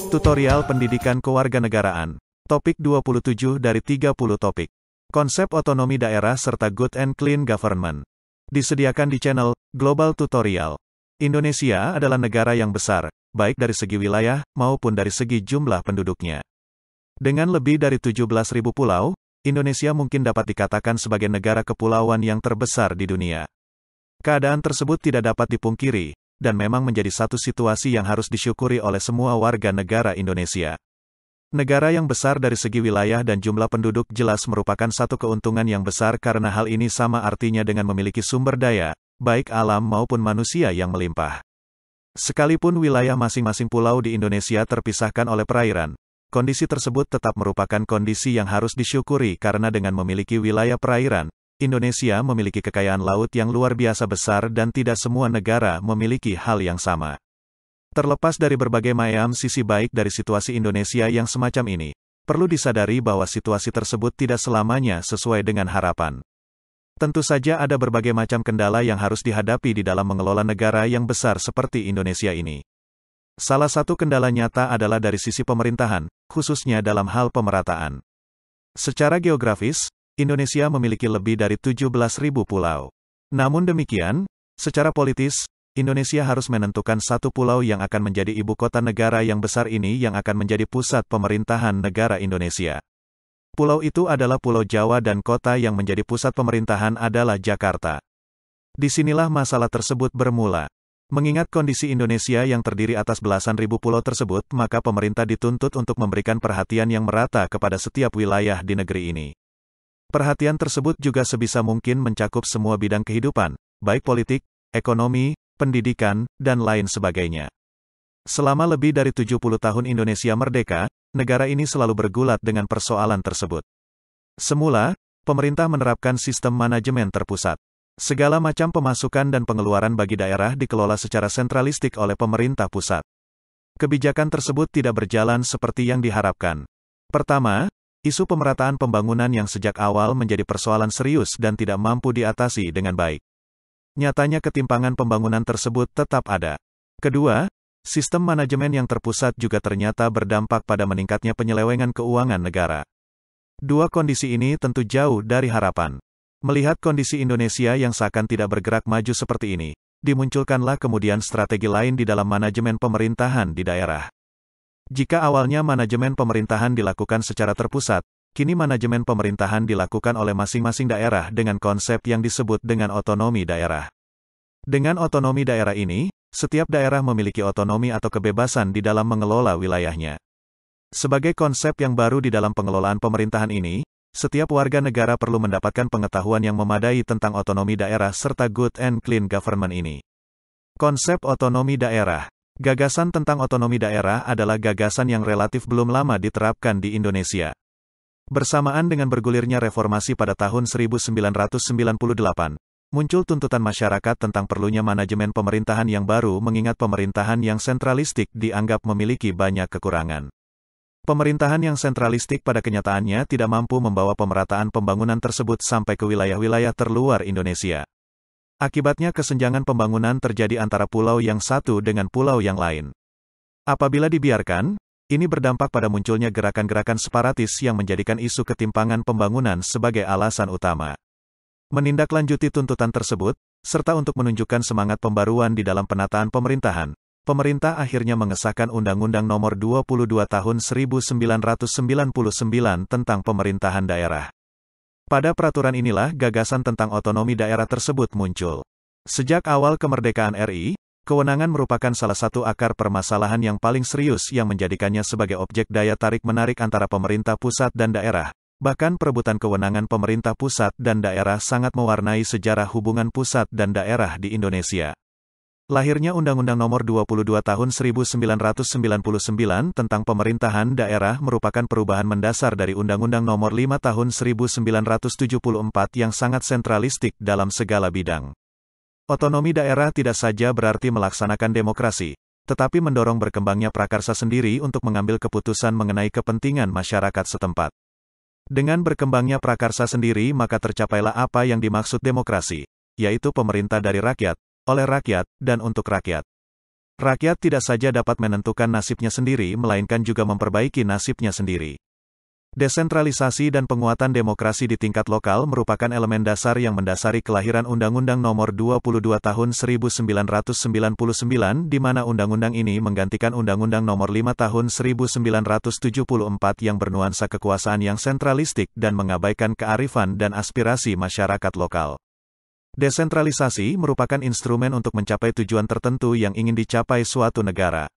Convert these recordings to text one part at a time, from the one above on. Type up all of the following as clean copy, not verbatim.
Tutorial Pendidikan Kewarganegaraan. Topik 27 dari 30 topik. Konsep otonomi daerah serta Good and Clean Government. Disediakan di channel Global Tutorial. Indonesia adalah negara yang besar, baik dari segi wilayah, maupun dari segi jumlah penduduknya. Dengan lebih dari 17.000 pulau, Indonesia mungkin dapat dikatakan sebagai negara kepulauan yang terbesar di dunia. Keadaan tersebut tidak dapat dipungkiri, dan memang menjadi satu situasi yang harus disyukuri oleh semua warga negara Indonesia. Negara yang besar dari segi wilayah dan jumlah penduduk jelas merupakan satu keuntungan yang besar karena hal ini sama artinya dengan memiliki sumber daya, baik alam maupun manusia yang melimpah. Sekalipun wilayah masing-masing pulau di Indonesia terpisahkan oleh perairan, kondisi tersebut tetap merupakan kondisi yang harus disyukuri karena dengan memiliki wilayah perairan, Indonesia memiliki kekayaan laut yang luar biasa besar dan tidak semua negara memiliki hal yang sama. Terlepas dari berbagai macam sisi baik dari situasi Indonesia yang semacam ini, perlu disadari bahwa situasi tersebut tidak selamanya sesuai dengan harapan. Tentu saja ada berbagai macam kendala yang harus dihadapi di dalam mengelola negara yang besar seperti Indonesia ini. Salah satu kendala nyata adalah dari sisi pemerintahan, khususnya dalam hal pemerataan. Secara geografis, Indonesia memiliki lebih dari 17.000 pulau. Namun demikian, secara politis, Indonesia harus menentukan satu pulau yang akan menjadi ibu kota negara yang besar ini yang akan menjadi pusat pemerintahan negara Indonesia. Pulau itu adalah Pulau Jawa dan kota yang menjadi pusat pemerintahan adalah Jakarta. Disinilah masalah tersebut bermula. Mengingat kondisi Indonesia yang terdiri atas belasan ribu pulau tersebut, maka pemerintah dituntut untuk memberikan perhatian yang merata kepada setiap wilayah di negeri ini. Perhatian tersebut juga sebisa mungkin mencakup semua bidang kehidupan, baik politik, ekonomi, pendidikan, dan lain sebagainya. Selama lebih dari 70 tahun Indonesia merdeka, negara ini selalu bergulat dengan persoalan tersebut. Semula, pemerintah menerapkan sistem manajemen terpusat. Segala macam pemasukan dan pengeluaran bagi daerah dikelola secara sentralistik oleh pemerintah pusat. Kebijakan tersebut tidak berjalan seperti yang diharapkan. Pertama, isu pemerataan pembangunan yang sejak awal menjadi persoalan serius dan tidak mampu diatasi dengan baik. Nyatanya ketimpangan pembangunan tersebut tetap ada. Kedua, sistem manajemen yang terpusat juga ternyata berdampak pada meningkatnya penyelewengan keuangan negara. Dua kondisi ini tentu jauh dari harapan. Melihat kondisi Indonesia yang seakan tidak bergerak maju seperti ini, dimunculkanlah kemudian strategi lain di dalam manajemen pemerintahan di daerah. Jika awalnya manajemen pemerintahan dilakukan secara terpusat, kini manajemen pemerintahan dilakukan oleh masing-masing daerah dengan konsep yang disebut dengan otonomi daerah. Dengan otonomi daerah ini, setiap daerah memiliki otonomi atau kebebasan di dalam mengelola wilayahnya. Sebagai konsep yang baru di dalam pengelolaan pemerintahan ini, setiap warga negara perlu mendapatkan pengetahuan yang memadai tentang otonomi daerah serta Good and Clean Government ini. Konsep otonomi daerah. Gagasan tentang otonomi daerah adalah gagasan yang relatif belum lama diterapkan di Indonesia. Bersamaan dengan bergulirnya reformasi pada tahun 1998, muncul tuntutan masyarakat tentang perlunya manajemen pemerintahan yang baru mengingat pemerintahan yang sentralistik dianggap memiliki banyak kekurangan. Pemerintahan yang sentralistik pada kenyataannya tidak mampu membawa pemerataan pembangunan tersebut sampai ke wilayah-wilayah terluar Indonesia. Akibatnya kesenjangan pembangunan terjadi antara pulau yang satu dengan pulau yang lain. Apabila dibiarkan, ini berdampak pada munculnya gerakan-gerakan separatis yang menjadikan isu ketimpangan pembangunan sebagai alasan utama. Menindaklanjuti tuntutan tersebut, serta untuk menunjukkan semangat pembaruan di dalam penataan pemerintahan, pemerintah akhirnya mengesahkan Undang-Undang Nomor 22 Tahun 1999 tentang pemerintahan daerah. Pada peraturan inilah gagasan tentang otonomi daerah tersebut muncul. Sejak awal kemerdekaan RI, kewenangan merupakan salah satu akar permasalahan yang paling serius yang menjadikannya sebagai objek daya tarik-menarik antara pemerintah pusat dan daerah. Bahkan perebutan kewenangan pemerintah pusat dan daerah sangat mewarnai sejarah hubungan pusat dan daerah di Indonesia. Lahirnya Undang-Undang Nomor 22 Tahun 1999 tentang pemerintahan daerah merupakan perubahan mendasar dari Undang-Undang Nomor 5 Tahun 1974 yang sangat sentralistik dalam segala bidang. Otonomi daerah tidak saja berarti melaksanakan demokrasi, tetapi mendorong berkembangnya prakarsa sendiri untuk mengambil keputusan mengenai kepentingan masyarakat setempat. Dengan berkembangnya prakarsa sendiri maka tercapailah apa yang dimaksud demokrasi, yaitu pemerintah dari rakyat, oleh rakyat, dan untuk rakyat. Rakyat tidak saja dapat menentukan nasibnya sendiri melainkan juga memperbaiki nasibnya sendiri. Desentralisasi dan penguatan demokrasi di tingkat lokal merupakan elemen dasar yang mendasari kelahiran Undang-Undang Nomor 22 Tahun 1999 di mana undang-undang ini menggantikan Undang-Undang Nomor 5 Tahun 1974 yang bernuansa kekuasaan yang sentralistik dan mengabaikan kearifan dan aspirasi masyarakat lokal. Desentralisasi merupakan instrumen untuk mencapai tujuan tertentu yang ingin dicapai suatu negara.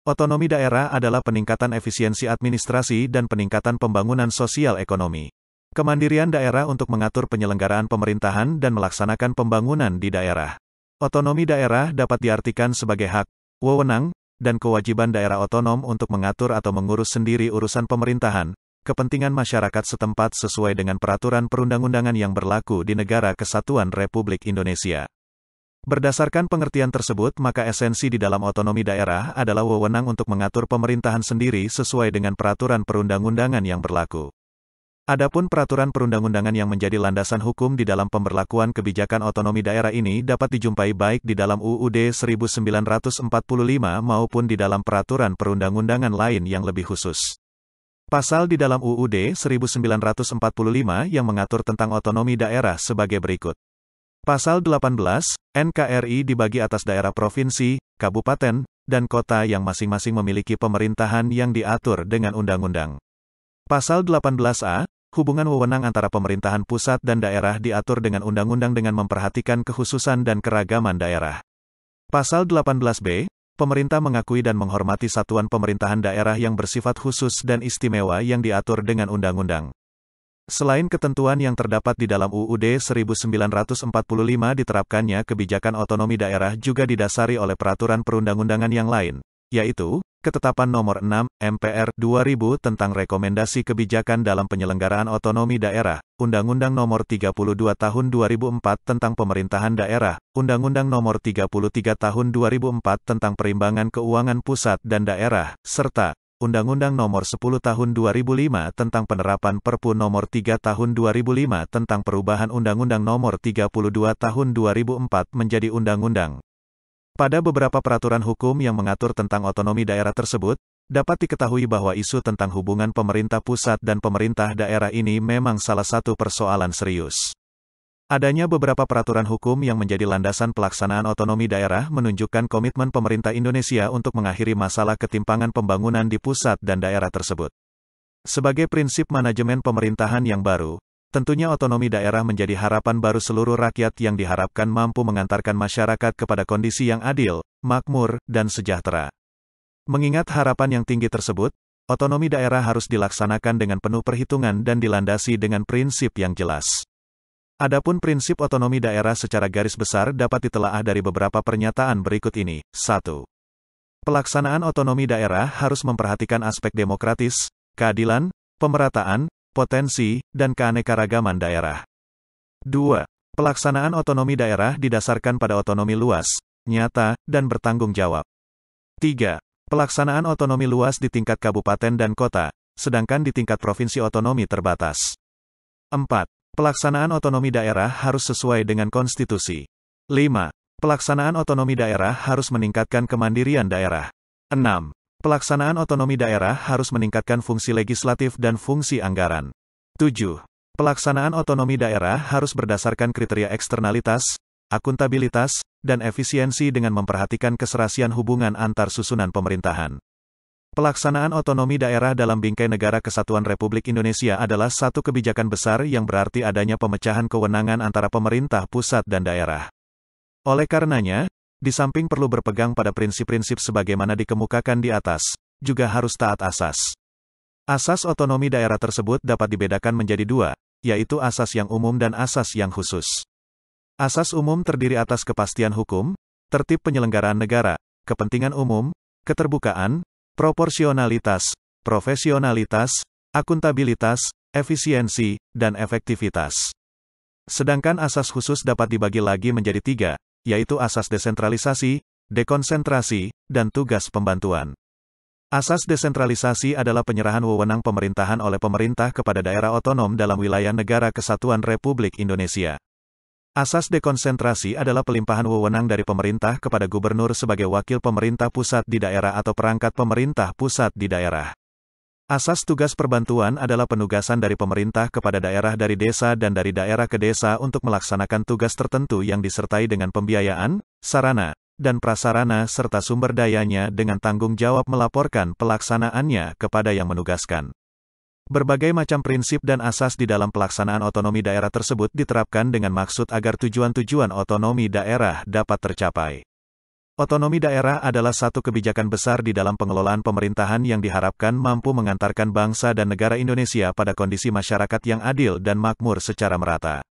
Otonomi daerah adalah peningkatan efisiensi administrasi dan peningkatan pembangunan sosial ekonomi. Kemandirian daerah untuk mengatur penyelenggaraan pemerintahan dan melaksanakan pembangunan di daerah. Otonomi daerah dapat diartikan sebagai hak, wewenang, dan kewajiban daerah otonom untuk mengatur atau mengurus sendiri urusan pemerintahan, kepentingan masyarakat setempat sesuai dengan peraturan perundang-undangan yang berlaku di Negara Kesatuan Republik Indonesia. Berdasarkan pengertian tersebut, maka esensi di dalam otonomi daerah adalah wewenang untuk mengatur pemerintahan sendiri sesuai dengan peraturan perundang-undangan yang berlaku. Adapun peraturan perundang-undangan yang menjadi landasan hukum di dalam pemberlakuan kebijakan otonomi daerah ini dapat dijumpai baik di dalam UUD 1945 maupun di dalam peraturan perundang-undangan lain yang lebih khusus. Pasal di dalam UUD 1945 yang mengatur tentang otonomi daerah sebagai berikut. Pasal 18, NKRI dibagi atas daerah provinsi, kabupaten, dan kota yang masing-masing memiliki pemerintahan yang diatur dengan undang-undang. Pasal 18A, hubungan wewenang antara pemerintahan pusat dan daerah diatur dengan undang-undang dengan memperhatikan kekhususan dan keragaman daerah. Pasal 18B, pemerintah mengakui dan menghormati satuan pemerintahan daerah yang bersifat khusus dan istimewa yang diatur dengan undang-undang. Selain ketentuan yang terdapat di dalam UUD 1945 diterapkannya kebijakan otonomi daerah juga didasari oleh peraturan perundang-undangan yang lain, yaitu, Ketetapan Nomor 6, MPR 2000 tentang Rekomendasi Kebijakan dalam Penyelenggaraan Otonomi Daerah, Undang-Undang Nomor 32 Tahun 2004 tentang Pemerintahan Daerah, Undang-Undang Nomor 33 Tahun 2004 tentang Perimbangan Keuangan Pusat dan Daerah, serta Undang-Undang Nomor 10 Tahun 2005 tentang penerapan Perpu Nomor 3 Tahun 2005 tentang perubahan Undang-Undang Nomor 32 Tahun 2004 menjadi undang-undang. Pada beberapa peraturan hukum yang mengatur tentang otonomi daerah tersebut, dapat diketahui bahwa isu tentang hubungan pemerintah pusat dan pemerintah daerah ini memang salah satu persoalan serius. Adanya beberapa peraturan hukum yang menjadi landasan pelaksanaan otonomi daerah menunjukkan komitmen pemerintah Indonesia untuk mengakhiri masalah ketimpangan pembangunan di pusat dan daerah tersebut. Sebagai prinsip manajemen pemerintahan yang baru, tentunya otonomi daerah menjadi harapan baru seluruh rakyat yang diharapkan mampu mengantarkan masyarakat kepada kondisi yang adil, makmur, dan sejahtera. Mengingat harapan yang tinggi tersebut, otonomi daerah harus dilaksanakan dengan penuh perhitungan dan dilandasi dengan prinsip yang jelas. Adapun prinsip otonomi daerah secara garis besar dapat ditelaah dari beberapa pernyataan berikut ini. 1. Pelaksanaan otonomi daerah harus memperhatikan aspek demokratis, keadilan, pemerataan, potensi, dan keanekaragaman daerah. 2. Pelaksanaan otonomi daerah didasarkan pada otonomi luas, nyata, dan bertanggung jawab. 3. Pelaksanaan otonomi luas di tingkat kabupaten dan kota, sedangkan di tingkat provinsi otonomi terbatas. 4. Pelaksanaan otonomi daerah harus sesuai dengan konstitusi. 5. Pelaksanaan otonomi daerah harus meningkatkan kemandirian daerah. 6. Pelaksanaan otonomi daerah harus meningkatkan fungsi legislatif dan fungsi anggaran. 7. Pelaksanaan otonomi daerah harus berdasarkan kriteria eksternalitas, akuntabilitas, dan efisiensi dengan memperhatikan keserasian hubungan antar susunan pemerintahan. Pelaksanaan otonomi daerah dalam bingkai Negara Kesatuan Republik Indonesia adalah satu kebijakan besar yang berarti adanya pemecahan kewenangan antara pemerintah pusat dan daerah. Oleh karenanya, di samping perlu berpegang pada prinsip-prinsip sebagaimana dikemukakan di atas, juga harus taat asas. Asas otonomi daerah tersebut dapat dibedakan menjadi dua, yaitu asas yang umum dan asas yang khusus. Asas umum terdiri atas kepastian hukum, tertib penyelenggaraan negara, kepentingan umum, keterbukaan, proporsionalitas, profesionalitas, akuntabilitas, efisiensi, dan efektivitas. Sedangkan asas khusus dapat dibagi lagi menjadi tiga, yaitu asas desentralisasi, dekonsentrasi, dan tugas pembantuan. Asas desentralisasi adalah penyerahan wewenang pemerintahan oleh pemerintah kepada daerah otonom dalam wilayah Negara Kesatuan Republik Indonesia. Asas dekonsentrasi adalah pelimpahan wewenang dari pemerintah kepada gubernur sebagai wakil pemerintah pusat di daerah atau perangkat pemerintah pusat di daerah. Asas tugas perbantuan adalah penugasan dari pemerintah kepada daerah dari desa dan dari daerah ke desa untuk melaksanakan tugas tertentu yang disertai dengan pembiayaan, sarana, dan prasarana serta sumber dayanya dengan tanggung jawab melaporkan pelaksanaannya kepada yang menugaskan. Berbagai macam prinsip dan asas di dalam pelaksanaan otonomi daerah tersebut diterapkan dengan maksud agar tujuan-tujuan otonomi daerah dapat tercapai. Otonomi daerah adalah satu kebijakan besar di dalam pengelolaan pemerintahan yang diharapkan mampu mengantarkan bangsa dan negara Indonesia pada kondisi masyarakat yang adil dan makmur secara merata.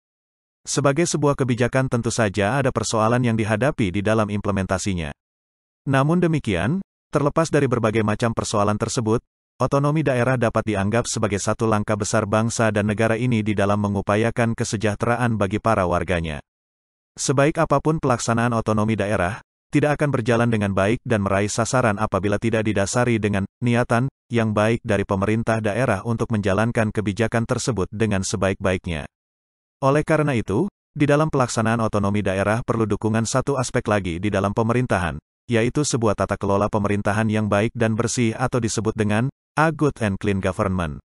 Sebagai sebuah kebijakan tentu saja ada persoalan yang dihadapi di dalam implementasinya. Namun demikian, terlepas dari berbagai macam persoalan tersebut, otonomi daerah dapat dianggap sebagai satu langkah besar bangsa dan negara ini di dalam mengupayakan kesejahteraan bagi para warganya. Sebaik apapun pelaksanaan otonomi daerah, tidak akan berjalan dengan baik dan meraih sasaran apabila tidak didasari dengan niatan yang baik dari pemerintah daerah untuk menjalankan kebijakan tersebut dengan sebaik-baiknya. Oleh karena itu, di dalam pelaksanaan otonomi daerah perlu dukungan satu aspek lagi di dalam pemerintahan, yaitu sebuah tata kelola pemerintahan yang baik dan bersih atau disebut dengan A Good and Clean Government.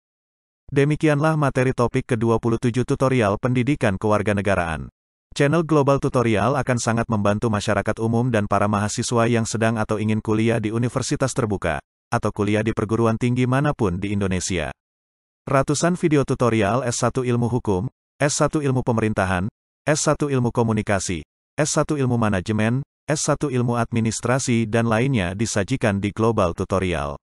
Demikianlah materi topik ke-27 tutorial pendidikan kewarganegaraan. Channel Global Tutorial akan sangat membantu masyarakat umum dan para mahasiswa yang sedang atau ingin kuliah di universitas terbuka, atau kuliah di perguruan tinggi manapun di Indonesia. Ratusan video tutorial S1 Ilmu Hukum, S1 Ilmu Pemerintahan, S1 Ilmu Komunikasi, S1 Ilmu Manajemen, S1 Ilmu Administrasi dan lainnya disajikan di Global Tutorial.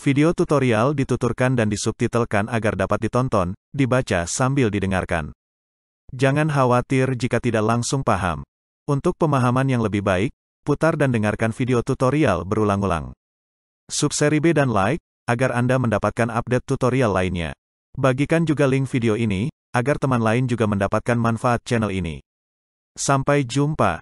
Video tutorial dituturkan dan disubtitelkan agar dapat ditonton, dibaca sambil didengarkan. Jangan khawatir jika tidak langsung paham. Untuk pemahaman yang lebih baik, putar dan dengarkan video tutorial berulang-ulang. Subscribe dan like, agar Anda mendapatkan update tutorial lainnya. Bagikan juga link video ini, agar teman lain juga mendapatkan manfaat channel ini. Sampai jumpa.